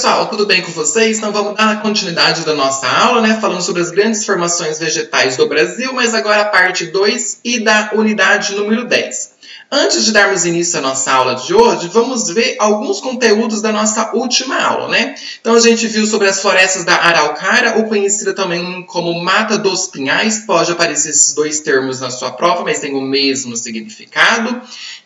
pessoal, tudo bem com vocês? Então vamos dar continuidade da nossa aula, né? Falando sobre as grandes formações vegetais do Brasil, mas agora a parte 2 e da unidade número 10. Antes de darmos início à nossa aula de hoje, vamos ver alguns conteúdos da nossa última aula, né? Então a gente viu sobre as florestas da Araucária, ou conhecida também como Mata dos Pinhais. Pode aparecer esses dois termos na sua prova, mas tem o mesmo significado.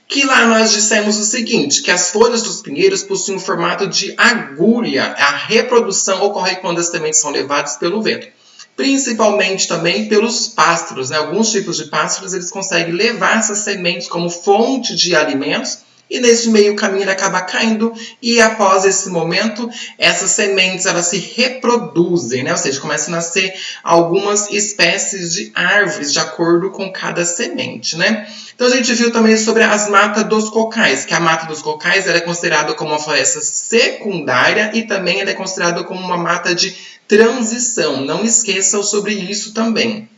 Que lá nós dissemos o seguinte, que as folhas dos pinheiros possuem um formato de agulha. A reprodução ocorre quando as sementes são levadas pelo vento. Principalmente também pelos pássaros, né? Alguns tipos de pássaros eles conseguem levar essas sementes como fonte de alimentos e nesse meio caminho ele acaba caindo e após esse momento essas sementes elas se reproduzem, né? Ou seja, começam a nascer algumas espécies de árvores de acordo com cada semente, né? Então a gente viu também sobre as matas dos cocais, que a mata dos cocais ela é considerada como uma floresta secundária e também ela é considerada como uma mata de transição. Não esqueçam sobre isso também.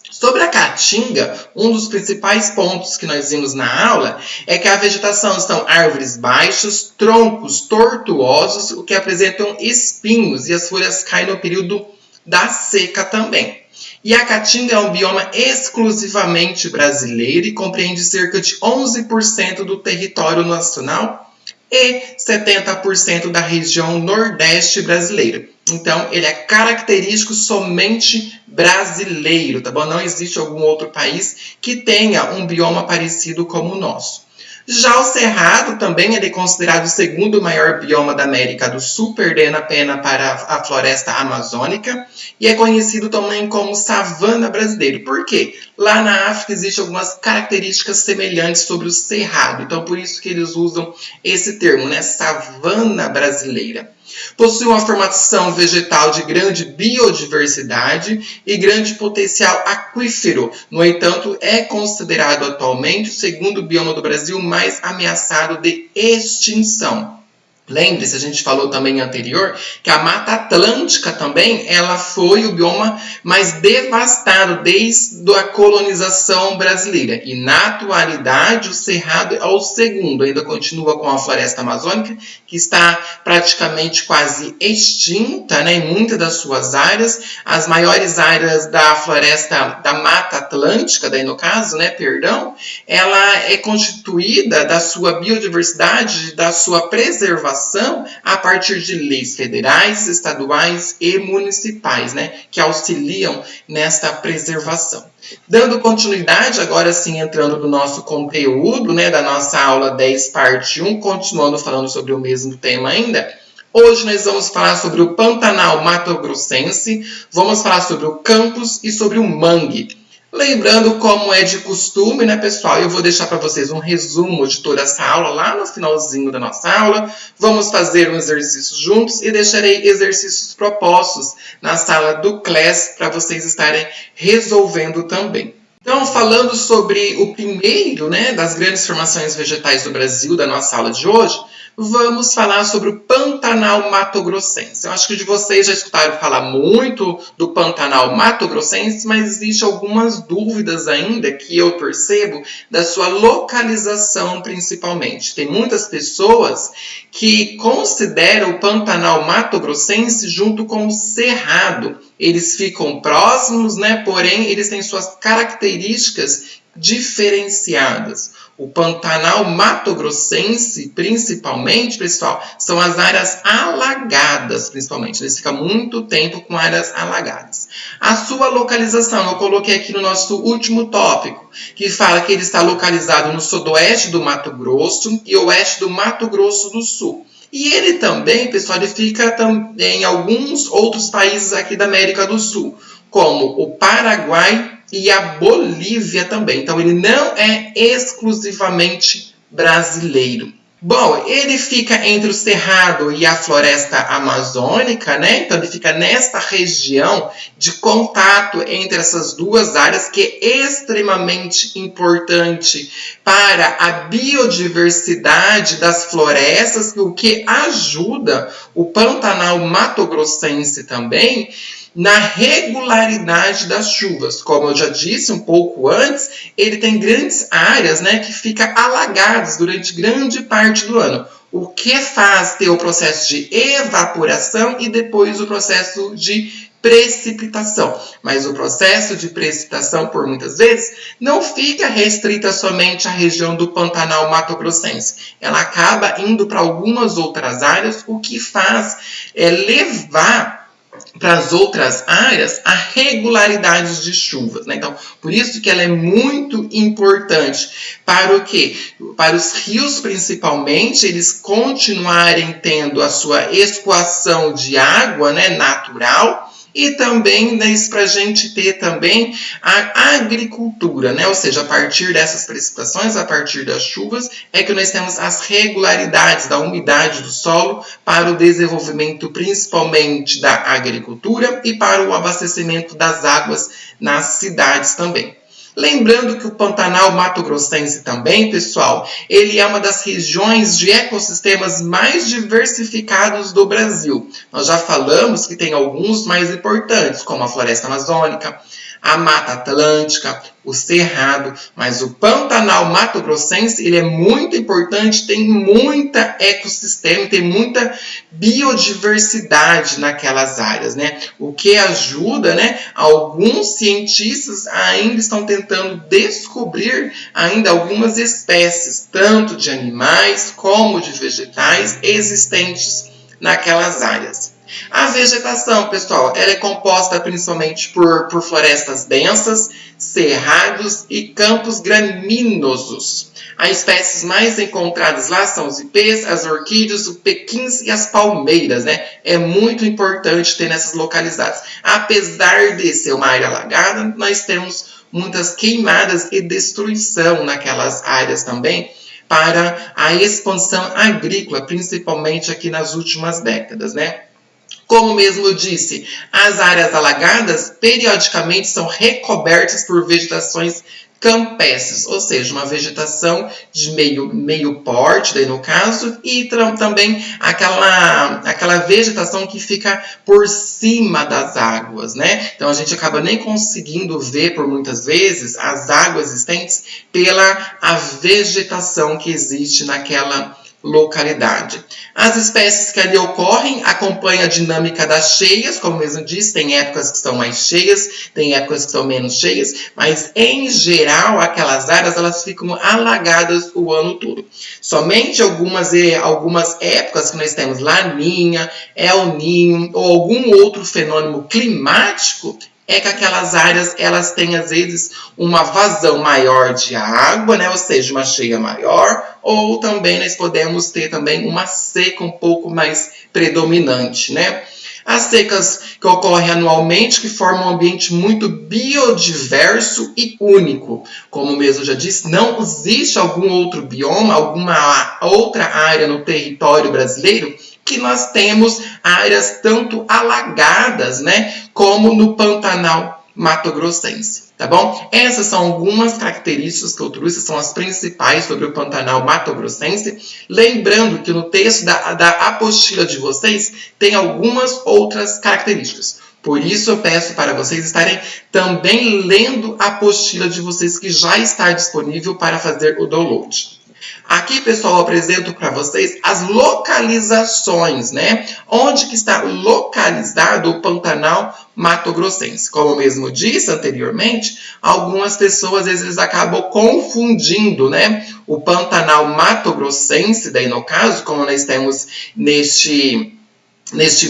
Sobre a caatinga, um dos principais pontos que nós vimos na aula é que a vegetação são árvores baixas, troncos tortuosos, o que apresentam espinhos e as folhas caem no período da seca também. E a caatinga é um bioma exclusivamente brasileiro e compreende cerca de 11% do território nacional e 70% da região nordeste brasileira. Então, ele é característico somente brasileiro, tá bom? Não existe algum outro país que tenha um bioma parecido como o nosso. Já o Cerrado também ele é considerado o segundo maior bioma da América do Sul, perdendo apenas para a floresta amazônica, e é conhecido também como savana brasileira. Por quê? Lá na África existem algumas características semelhantes sobre o Cerrado, então por isso que eles usam esse termo, né? Savana brasileira. Possui uma formação vegetal de grande biodiversidade e grande potencial aquífero. No entanto, é considerado atualmente o segundo bioma do Brasil mais ameaçado de extinção. Lembre-se, a gente falou também anterior, que a Mata Atlântica também ela foi o bioma mais devastado desde a colonização brasileira. E na atualidade o Cerrado é o segundo, ainda continua com a floresta amazônica, que está praticamente quase extinta, né, em muitas das suas áreas. As maiores áreas da floresta da Mata Atlântica, daí no caso, né, ela é constituída da sua biodiversidade, da sua preservação, a partir de leis federais, estaduais e municipais, né, que auxiliam nesta preservação. Dando continuidade, agora sim entrando no nosso conteúdo, né, da nossa aula 10, parte 1, continuando falando sobre o mesmo tema ainda. Hoje nós vamos falar sobre o Pantanal Mato-Grossense, vamos falar sobre o campus e sobre o mangue. Lembrando, como é de costume, né, pessoal, eu vou deixar para vocês um resumo de toda essa aula lá no finalzinho da nossa aula. Vamos fazer um exercício juntos e deixarei exercícios propostos na sala do Class para vocês estarem resolvendo também. Então, falando sobre o primeiro, né, das grandes formações vegetais do Brasil, da nossa aula de hoje, vamos falar sobre o Pantanal Mato-Grossense. Eu acho que de vocês já escutaram falar muito do Pantanal Mato-Grossense, mas existem algumas dúvidas ainda que eu percebo da sua localização principalmente. Tem muitas pessoas que consideram o Pantanal Mato-Grossense junto com o Cerrado. Eles ficam próximos, né? Porém, eles têm suas características diferenciadas. O Pantanal Mato-Grossense, principalmente, pessoal, são as áreas alagadas, principalmente. Eles ficam muito tempo com áreas alagadas. A sua localização, eu coloquei aqui no nosso último tópico, que fala que ele está localizado no sudoeste do Mato Grosso e oeste do Mato Grosso do Sul. E ele também, pessoal, ele fica em alguns outros países aqui da América do Sul, como o Paraguai e a Bolívia também. Então, ele não é exclusivamente brasileiro. Bom, ele fica entre o Cerrado e a floresta amazônica, né? Então, ele fica nesta região de contato entre essas duas áreas, que é extremamente importante para a biodiversidade das florestas, o que ajuda o Pantanal Mato-Grossense também na regularidade das chuvas. Como eu já disse um pouco antes, ele tem grandes áreas, né, que ficam alagadas durante grande parte do ano. o que faz ter o processo de evaporação e depois o processo de precipitação. Mas o processo de precipitação, por muitas vezes, não fica restrita somente à região do Pantanal Mato-Grossense. Ela acaba indo para algumas outras áreas, o que faz levar para as outras áreas a regularidade de chuvas, né? Então, por isso que ela é muito importante para o quê? Para os rios, principalmente, eles continuarem tendo a sua escoação de água, né, natural, e também para a gente ter também a agricultura, né? Ou seja, a partir dessas precipitações, a partir das chuvas, é que nós temos as regularidades da umidade do solo para o desenvolvimento principalmente da agricultura e para o abastecimento das águas nas cidades também. Lembrando que o Pantanal Mato-Grossense também, pessoal, ele é uma das regiões de ecossistemas mais diversificados do Brasil. Nós já falamos que tem alguns mais importantes, como a floresta amazônica, a Mata Atlântica, o Cerrado, mas o Pantanal Mato-Grossense, ele é muito importante, tem muita ecossistema, tem muita biodiversidade naquelas áreas, né? O que ajuda, né? Alguns cientistas ainda estão tentando descobrir ainda algumas espécies, tanto de animais como de vegetais existentes naquelas áreas. A vegetação, pessoal, ela é composta principalmente por florestas densas, cerrados e campos gramínosos. As espécies mais encontradas lá são os ipês, as orquídeas, os pequins e as palmeiras, né? É muito importante ter nessas localidades. Apesar de ser uma área alagada, nós temos muitas queimadas e destruição naquelas áreas também, para a expansão agrícola, principalmente aqui nas últimas décadas, né? Como mesmo eu disse, as áreas alagadas periodicamente são recobertas por vegetações campestres, ou seja, uma vegetação de meio porte, daí no caso, e também aquela vegetação que fica por cima das águas, né? Então a gente acaba nem conseguindo ver, por muitas vezes, as águas existentes pela a vegetação que existe naquela localidade. As espécies que ali ocorrem acompanham a dinâmica das cheias, como mesmo disse, tem épocas que estão mais cheias, tem épocas que estão menos cheias, mas em geral aquelas áreas elas ficam alagadas o ano todo. Somente algumas épocas que nós temos Laninha, El Ninho ou algum outro fenômeno climático é que aquelas áreas elas têm, às vezes, uma vazão maior de água, né? Ou seja, uma cheia maior, ou também nós podemos ter também uma seca um pouco mais predominante, né? As secas que ocorrem anualmente, que formam um ambiente muito biodiverso e único. Como mesmo já disse, não existe algum outro bioma, alguma outra área no território brasileiro que nós temos áreas tanto alagadas, né, como no Pantanal Mato-Grossense, tá bom? Essas são algumas características que eu trouxe, são as principais sobre o Pantanal Mato-Grossense. Lembrando que no texto da apostila de vocês tem algumas outras características. Por isso eu peço para vocês estarem também lendo a apostila de vocês que já está disponível para fazer o download. Aqui, pessoal, eu apresento para vocês as localizações, né? Onde que está localizado o Pantanal Mato-Grossense. Como eu mesmo disse anteriormente, algumas pessoas, às vezes, eles acabam confundindo, né? O Pantanal Mato-Grossense, daí no caso, como nós temos neste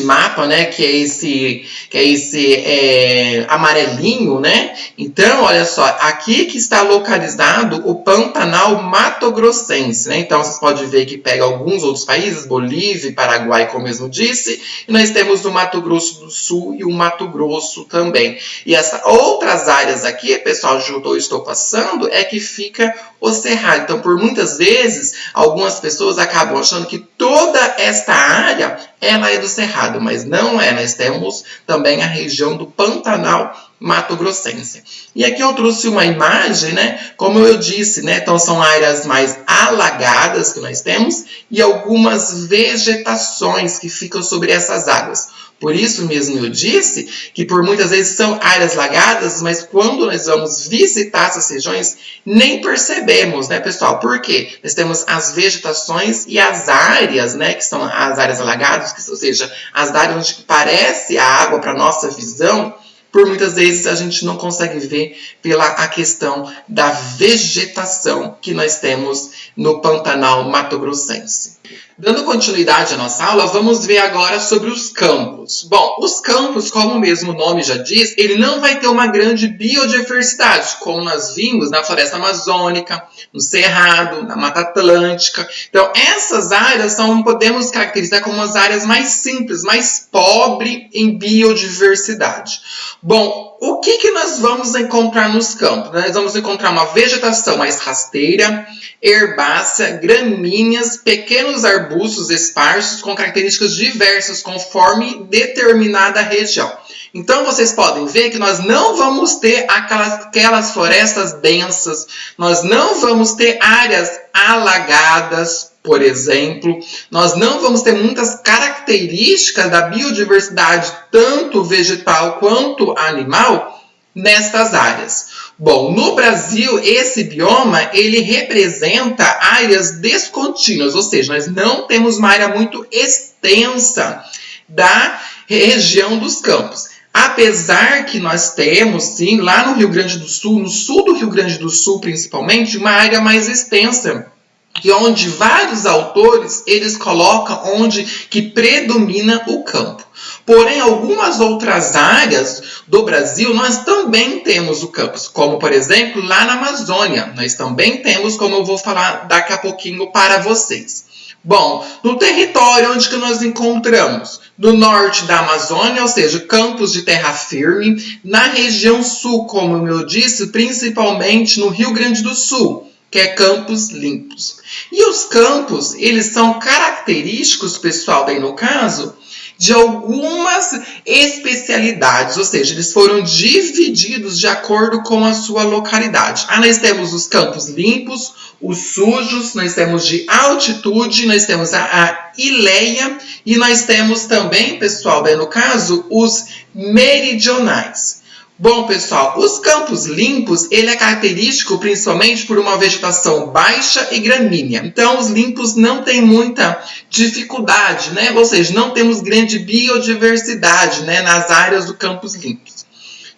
mapa, né, que é esse amarelinho, né? Então, olha só, aqui que está localizado o Pantanal Mato-Grossense, né? Então, vocês podem ver que pega alguns outros países, Bolívia e Paraguai, como eu mesmo disse, e nós temos o Mato Grosso do Sul e o Mato Grosso também. E essas outras áreas aqui, pessoal, eu estou passando, é que fica o Cerrado. Então, por muitas vezes, algumas pessoas acabam achando que toda esta área ela é do Cerrado, mas não é. Nós temos também a região do Pantanal mato-grossense. E aqui eu trouxe uma imagem, né? Como eu disse, né? Então são áreas mais alagadas que nós temos e algumas vegetações que ficam sobre essas águas. Por isso mesmo eu disse que por muitas vezes são áreas lagadas, mas quando nós vamos visitar essas regiões, nem percebemos, né, pessoal? Por quê? Nós temos as vegetações e as áreas, né, que são as áreas alagadas, ou seja, as áreas onde parece a água para nossa visão, por muitas vezes a gente não consegue ver pela a questão da vegetação que nós temos no Pantanal mato-grossense. Dando continuidade à nossa aula, vamos ver agora sobre os campos. Bom, os campos, como o mesmo nome já diz, ele não vai ter uma grande biodiversidade, como nós vimos na floresta amazônica, no Cerrado, na Mata Atlântica. Então, essas áreas podemos caracterizar como as áreas mais simples, mais pobres em biodiversidade. Bom, o que nós vamos encontrar nos campos? Nós vamos encontrar uma vegetação mais rasteira, herbácea, gramíneas, pequenos arbustos esparsos com características diversas conforme determinada região. Então, vocês podem ver que nós não vamos ter aquelas florestas densas, nós não vamos ter áreas alagadas, por exemplo, nós não vamos ter muitas características da biodiversidade, tanto vegetal quanto animal, nestas áreas. Bom, no Brasil, esse bioma, ele representa áreas descontínuas, ou seja, nós não temos uma área muito extensa da região dos campos. Apesar que nós temos, sim, lá no Rio Grande do Sul, no sul do Rio Grande do Sul principalmente, uma área mais extensa, que onde vários autores, eles colocam onde que predomina o campo. Porém, algumas outras áreas do Brasil, nós também temos o campus, como, por exemplo, lá na Amazônia. Nós também temos, como eu vou falar daqui a pouquinho para vocês. Bom, no território onde que nós encontramos? No norte da Amazônia, ou seja, campos de terra firme. Na região sul, como eu disse, principalmente no Rio Grande do Sul, que é campos limpos. E os campos, eles são característicos, pessoal, daí no caso, de algumas especialidades, ou seja, eles foram divididos de acordo com a sua localidade. Nós temos os campos limpos, os sujos, nós temos de altitude, nós temos a ileia e nós temos também, pessoal, daí no caso, os meridionais. Bom, pessoal, os campos limpos, ele é característico principalmente por uma vegetação baixa e gramínea. Então, os limpos não têm muita dificuldade, né? Ou seja, não temos grande biodiversidade, né, nas áreas do campos limpos.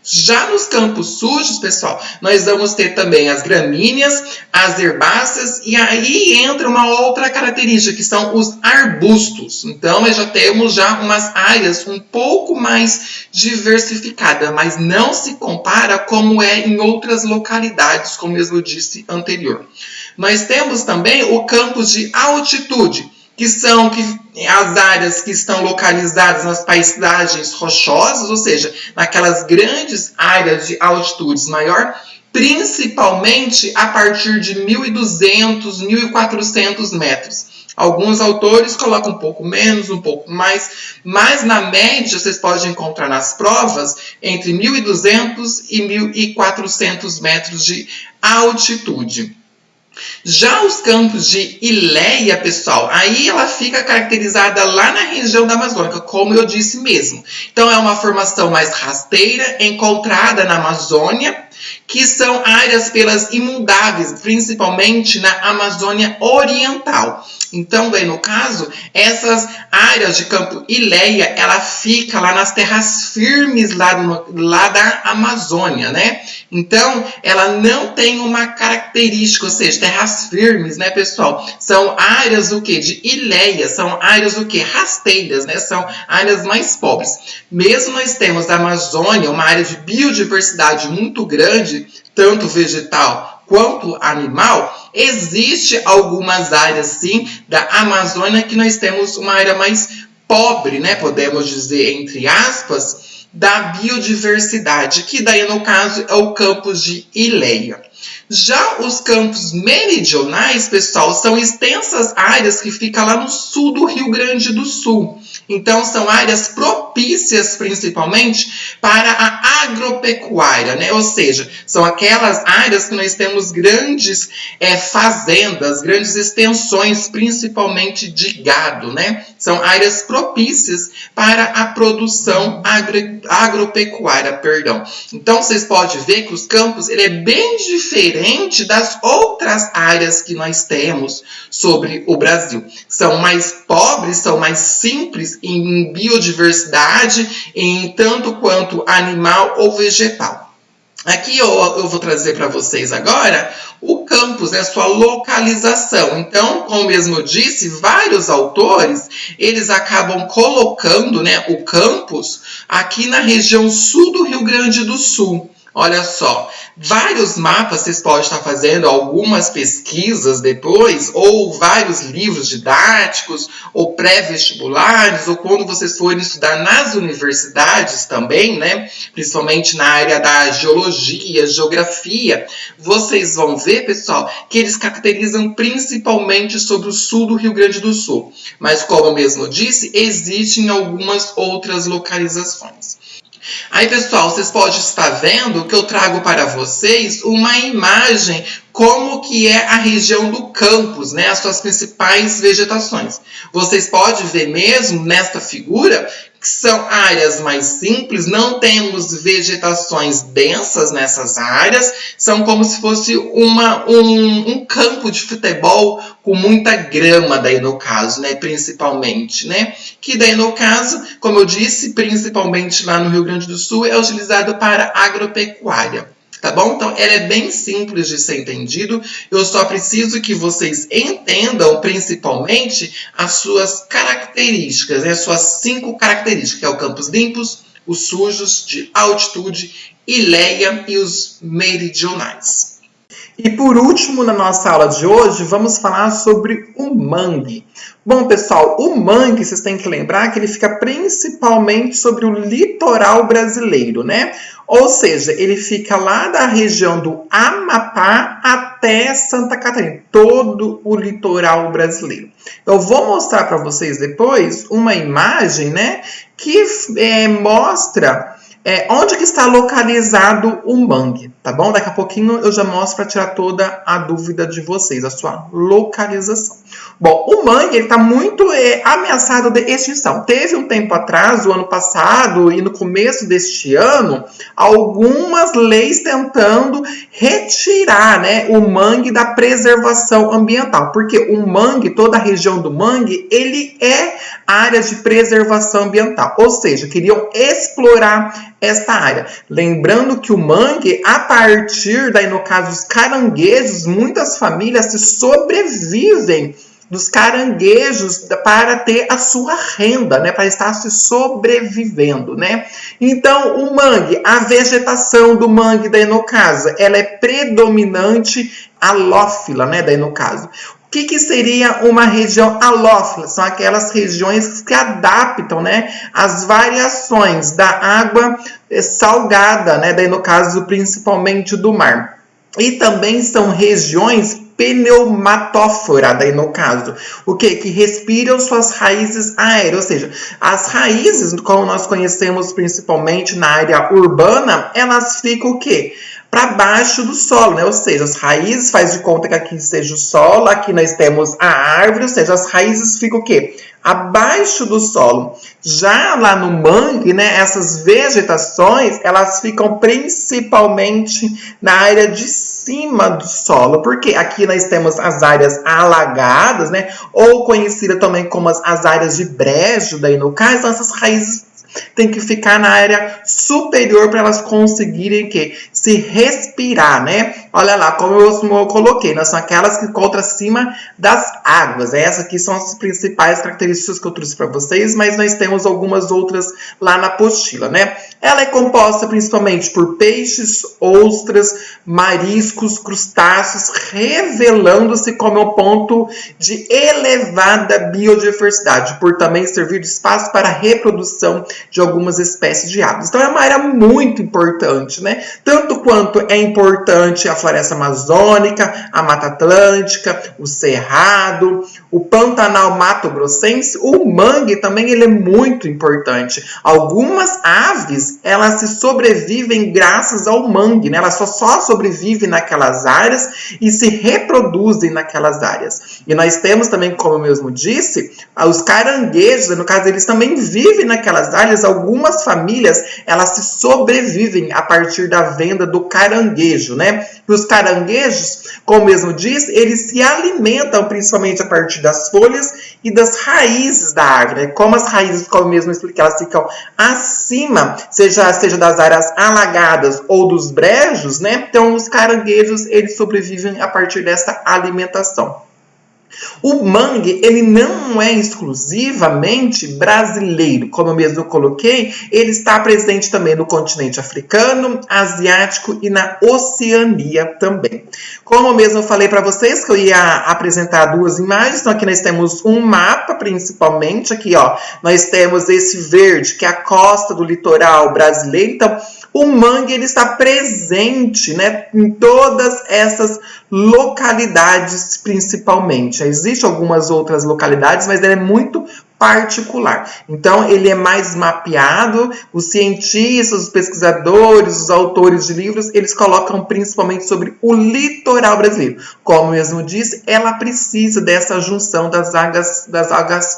Já nos campos sujos, pessoal, nós vamos ter também as gramíneas, as herbáceas e aí entra uma outra característica, que são os arbustos. Então, nós já temos umas áreas um pouco mais diversificadas, mas não se compara como é em outras localidades, como eu disse anterior. Nós temos também o campos de altitude, que são as áreas que estão localizadas nas paisagens rochosas, ou seja, naquelas grandes áreas de altitudes maior, principalmente a partir de 1.200, 1.400 metros. Alguns autores colocam um pouco menos, um pouco mais, mas na média vocês podem encontrar nas provas entre 1.200 e 1.400 metros de altitude. Já os campos de ileia, pessoal, aí ela fica caracterizada lá na região da Amazônia, como eu disse mesmo. Então, é uma formação mais rasteira, encontrada na Amazônia, que são áreas pelas inundáveis, principalmente na Amazônia Oriental. Então, daí no caso, essas áreas de campo ileia, ela fica lá nas terras firmes lá da Amazônia, né? Então, ela não tem uma característica, ou seja, terras firmes, né, pessoal? São áreas o quê? De ileia, são áreas o quê? Rasteiras, né? São áreas mais pobres. Mesmo nós temos a Amazônia, uma área de biodiversidade muito grande, tanto vegetal quanto animal, existe algumas áreas, sim, da Amazônia que nós temos uma área mais pobre, né? Podemos dizer, entre aspas, da biodiversidade, que daí, no caso, é o campus de ileia. Já os campos meridionais, pessoal, são extensas áreas que ficam lá no sul do Rio Grande do Sul. Então, são áreas propícias propícias principalmente para a agropecuária, né? Ou seja, são aquelas áreas que nós temos grandes fazendas, grandes extensões, principalmente de gado, né? São áreas propícias para a produção agropecuária, perdão. Então, vocês podem ver que os campos ele é bem diferente das outras áreas que nós temos sobre o Brasil. São mais pobres, são mais simples em biodiversidade, em tanto quanto animal ou vegetal. Aqui eu vou trazer para vocês agora o campus, né, sua localização. Então, como mesmo eu disse, vários autores, eles acabam colocando, né, o campus aqui na região sul do Rio Grande do Sul. Olha só, vários mapas vocês podem estar fazendo, algumas pesquisas depois, ou vários livros didáticos, ou pré-vestibulares, ou quando vocês forem estudar nas universidades também, né? Principalmente na área da geologia, geografia, vocês vão ver, pessoal, que eles caracterizam principalmente sobre o sul do Rio Grande do Sul. Mas, como eu mesmo disse, existem algumas outras localizações. Aí, pessoal, vocês podem estar vendo que eu trago para vocês uma imagem como que é a região do campus, né? As suas principais vegetações. Vocês podem ver mesmo nesta figura que são áreas mais simples, não temos vegetações densas nessas áreas, são como se fosse um campo de futebol com muita grama, daí no caso, né, principalmente, né, que daí no caso, como eu disse, principalmente lá no Rio Grande do Sul, é utilizado para agropecuária. Tá bom? Então, ela é bem simples de ser entendido. Eu só preciso que vocês entendam, principalmente, as suas características, né? As suas 5 características, que é o campos limpos, os sujos, de altitude, ilhéia e os meridionais. E por último, na nossa aula de hoje, vamos falar sobre o mangue. Bom, pessoal, o mangue, vocês têm que lembrar que ele fica principalmente sobre o litoral brasileiro, né? Ou seja, ele fica lá da região do Amapá até Santa Catarina, todo o litoral brasileiro. Eu vou mostrar para vocês depois uma imagem, né, que mostra onde que está localizado o mangue, tá bom? Daqui a pouquinho eu já mostro para tirar toda a dúvida de vocês, a sua localização. Bom, o mangue está muito ameaçado de extinção. Teve um tempo atrás, o ano passado e no começo deste ano, algumas leis tentando retirar, né, o mangue da preservação ambiental. Porque o mangue, toda a região do mangue, ele é área de preservação ambiental. Ou seja, queriam explorar esta área. Lembrando que o mangue, a partir, daí no caso, dos caranguejos, muitas famílias se sobrevivem dos caranguejos para ter a sua renda, né, para estar se sobrevivendo, né? Então, o mangue, a vegetação do mangue, daí no caso, ela é predominante halófila, né, daí no caso. O que seria uma região halófila? São aquelas regiões que adaptam, né, as variações da água salgada, né, daí no caso principalmente do mar. E também são regiões pneumatófora, daí no caso, o que? Que respiram suas raízes aéreas, ou seja, as raízes, como nós conhecemos principalmente na área urbana, elas ficam o quê? Para baixo do solo, né? Ou seja, as raízes, faz de conta que aqui seja o solo, aqui nós temos a árvore, ou seja, as raízes ficam o quê? Abaixo do solo. Já lá no mangue, né, essas vegetações, elas ficam principalmente na área de cima do solo, porque aqui nós temos as áreas alagadas, né, ou conhecida também como as áreas de brejo, daí no caso, então essas raízes tem que ficar na área superior para elas conseguirem que se respirar, né? Olha lá, como eu coloquei, né? São aquelas que encontram acima das águas. Essas aqui são as principais características que eu trouxe para vocês, mas nós temos algumas outras lá na apostila, né? Ela é composta principalmente por peixes, ostras, mariscos, crustáceos, revelando-se como um ponto de elevada biodiversidade, por também servir de espaço para a reprodução de algumas espécies de aves. Então é uma área muito importante, né? Tanto quanto é importante a floresta amazônica, a Mata Atlântica, o Cerrado, o Pantanal Mato-Grossense, o mangue também ele é muito importante. Algumas aves, elas se sobrevivem graças ao mangue, né? Elas só sobrevivem naquelas áreas e se reproduzem naquelas áreas. E nós temos também, como eu mesmo disse, os caranguejos, no caso, eles também vivem naquelas áreas. Algumas famílias, elas se sobrevivem a partir da venda do caranguejo, né? E os caranguejos, como mesmo diz, eles se alimentam principalmente a partir das folhas e das raízes da árvore. Como as raízes, como mesmo expliquei, elas ficam acima, seja das áreas alagadas ou dos brejos, né? Então, os caranguejos, eles sobrevivem a partir dessa alimentação. O mangue, ele não é exclusivamente brasileiro, como eu mesmo coloquei, ele está presente também no continente africano, asiático e na Oceania também. Como eu mesmo falei para vocês que eu ia apresentar duas imagens, então aqui nós temos um mapa principalmente, aqui ó, nós temos esse verde que é a costa do litoral brasileiro, então o mangue ele está presente, né, em todas essas localidades principalmente. Existem algumas outras localidades, mas ele é muito particular. Então, ele é mais mapeado, os cientistas, os pesquisadores, os autores de livros, eles colocam principalmente sobre o litoral brasileiro. Como mesmo disse, ela precisa dessa junção das águas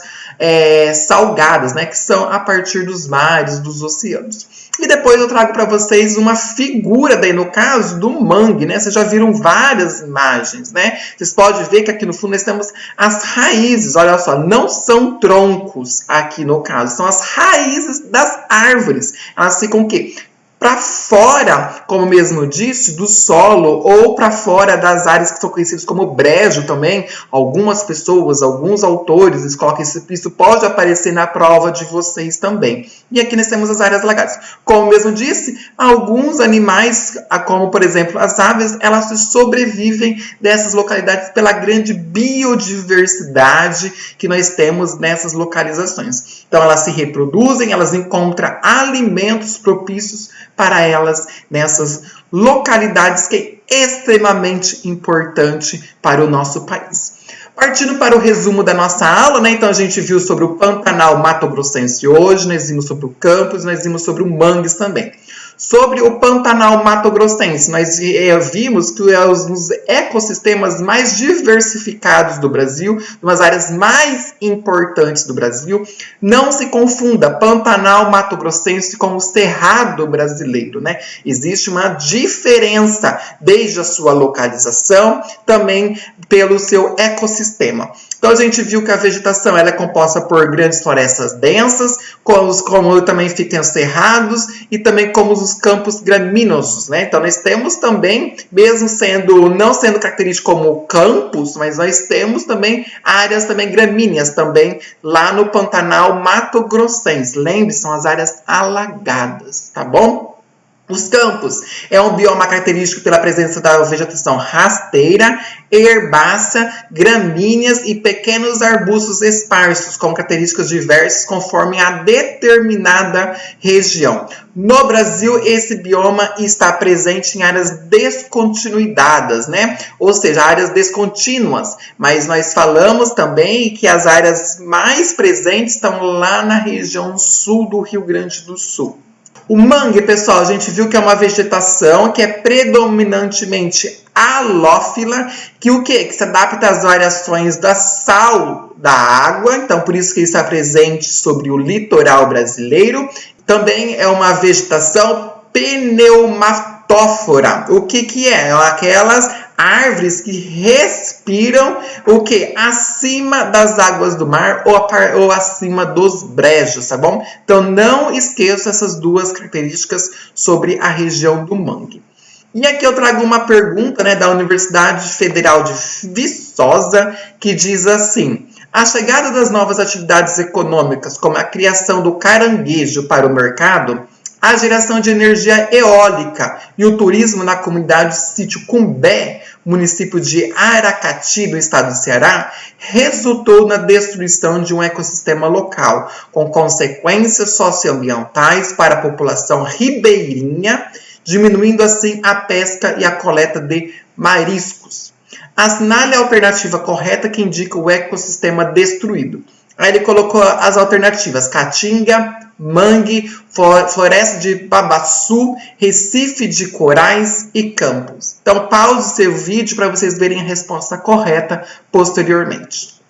salgadas, né, que são a partir dos mares, dos oceanos. E depois eu trago para vocês uma figura, daí no caso, do mangue, né? Vocês já viram várias imagens, né? Vocês podem ver que aqui no fundo nós temos as raízes, olha só, não são troncos aqui no caso, são as raízes das árvores. Elas ficam o quê? Para fora, como mesmo disse, do solo ou para fora das áreas que são conhecidas como brejo também. Algumas pessoas, alguns autores, eles colocam isso pode aparecer na prova de vocês também. E aqui nós temos as áreas alagadas. Como mesmo disse, alguns animais, como por exemplo as aves, elas sobrevivem dessas localidades pela grande biodiversidade que nós temos nessas localizações. Então elas se reproduzem, elas encontram alimentos propícios para elas nessas localidades que é extremamente importante para o nosso país. Partindo para o resumo da nossa aula, né? Então a gente viu sobre o Pantanal Mato-Grossense hoje, nós vimos sobre o Campos, nós vimos sobre o Mangues também. Sobre o Pantanal Mato-Grossense, nós vimos que é um dos ecossistemas mais diversificados do Brasil, umas áreas mais importantes do Brasil. Não se confunda Pantanal Mato-Grossense com o Cerrado brasileiro, né? Existe uma diferença desde a sua localização, também pelo seu ecossistema. Então a gente viu que a vegetação ela é composta por grandes florestas densas, como também ficam os cerrados e também como os campos gramíneos, né? Então nós temos também, mesmo não sendo característico como campos, mas nós temos também áreas também gramíneas também lá no Pantanal Mato-Grossense. Lembre-se, são as áreas alagadas, tá bom? Os campos é um bioma característico pela presença da vegetação rasteira, herbácea, gramíneas e pequenos arbustos esparsos, com características diversas conforme a determinada região. No Brasil, esse bioma está presente em áreas descontinuidadas, né? Ou seja, áreas descontínuas. Mas nós falamos também que as áreas mais presentes estão lá na região sul do Rio Grande do Sul. O mangue, pessoal, a gente viu que é uma vegetação que é predominantemente halófila, que se adapta às variações da sal da água, então por isso que ele está presente sobre o litoral brasileiro. Também é uma vegetação pneumatófora. O que é? Aquelas árvores que respiram o que? Acima das águas do mar ou acima dos brejos, tá bom? Então não esqueça essas duas características sobre a região do mangue. E aqui eu trago uma pergunta, né, da Universidade Federal de Viçosa, que diz assim: a chegada das novas atividades econômicas, como a criação do caranguejo para o mercado, a geração de energia eólica e o turismo na comunidade Sítio Cumbé município de Aracati, do estado do Ceará, resultou na destruição de um ecossistema local, com consequências socioambientais para a população ribeirinha, diminuindo assim a pesca e a coleta de mariscos. Assinale a alternativa correta que indica o ecossistema destruído. Aí ele colocou as alternativas: Caatinga, mangue, floresta de babaçu, recife de corais e campos. Então pause seu vídeo para vocês verem a resposta correta posteriormente.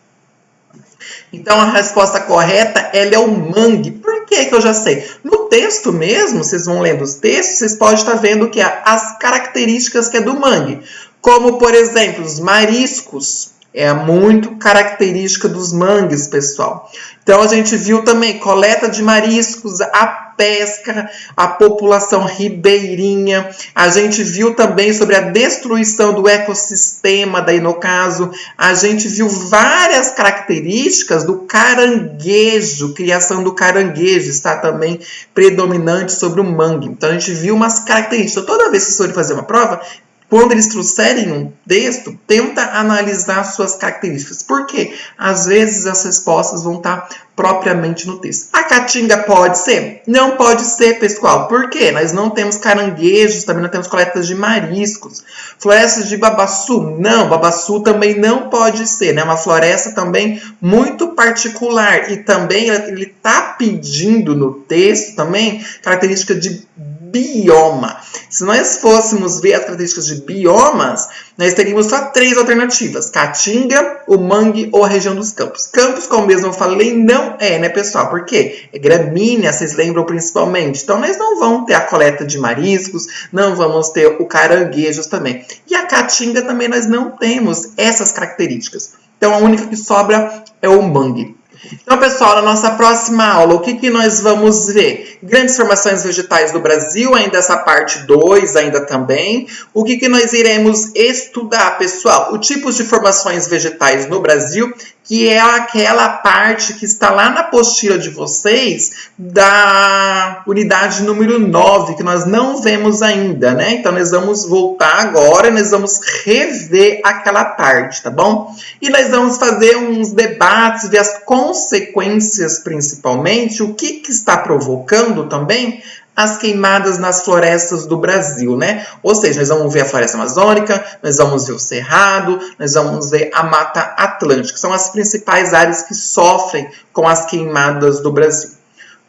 Então a resposta correta ela é o mangue. Por que eu já sei? No texto mesmo, vocês vão lendo os textos, vocês podem estar vendo que as características que é do mangue. Como, por exemplo, os mariscos. É muito característica dos mangues, pessoal. Então, a gente viu também coleta de mariscos, a pesca, a população ribeirinha. A gente viu também sobre a destruição do ecossistema, daí no caso. A gente viu várias características do caranguejo, criação do caranguejo está também predominante sobre o mangue. Então, a gente viu umas características. Toda vez que vocês forem fazer uma prova, quando eles trouxerem um texto, tenta analisar suas características. Por quê? Às vezes as respostas vão estar propriamente no texto. A caatinga pode ser? Não pode ser, pessoal. Por quê? Nós não temos caranguejos, também não temos coletas de mariscos. Florestas de babaçu? Não, babaçu também não pode ser, né? Uma floresta também muito particular. E também ele está pedindo no texto também característica de bioma. Se nós fôssemos ver as características de biomas, nós teríamos só 3 alternativas: Caatinga, o mangue ou a região dos campos. Campos, como mesmo eu falei, não é, né, pessoal? Por quê? É gramínea, vocês lembram principalmente. Então, nós não vamos ter a coleta de mariscos, não vamos ter o caranguejos também. E a Caatinga também nós não temos essas características. Então, a única que sobra é o mangue. Então, pessoal, na nossa próxima aula, o que nós vamos ver? Grandes formações vegetais do Brasil, ainda essa parte 2, ainda também. O que nós iremos estudar, pessoal? Os tipos de formações vegetais no Brasil, que é aquela parte que está lá na apostila de vocês, da unidade número 9, que nós não vemos ainda, né? Então, nós vamos voltar agora, nós vamos rever aquela parte, tá bom? E nós vamos fazer uns debates, ver as consequências, principalmente, o que está provocando também as queimadas nas florestas do Brasil, né? Ou seja, nós vamos ver a floresta amazônica, nós vamos ver o cerrado, nós vamos ver a Mata Atlântica, que são as principais áreas que sofrem com as queimadas do Brasil.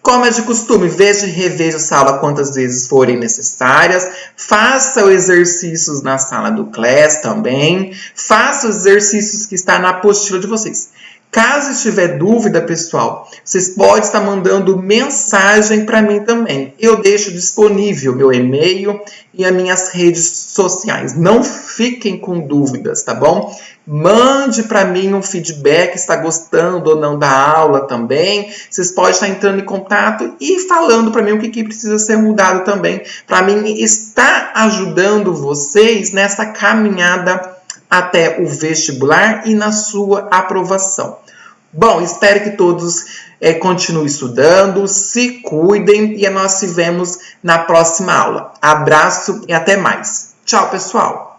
Como é de costume, veja e reveja essa aula quantas vezes forem necessárias. Faça os exercícios na sala do CLES também. Faça os exercícios que está na apostila de vocês. Caso estiver dúvida, pessoal, vocês podem estar mandando mensagem para mim também. Eu deixo disponível meu e-mail e as minhas redes sociais. Não fiquem com dúvidas, tá bom? Mande para mim um feedback, está gostando ou não da aula também. Vocês podem estar entrando em contato e falando para mim o que precisa ser mudado também. Para mim, está ajudando vocês nessa caminhada até o vestibular e na sua aprovação. Bom, espero que todos continuem estudando, se cuidem e nós nos vemos na próxima aula. Abraço e até mais. Tchau, pessoal!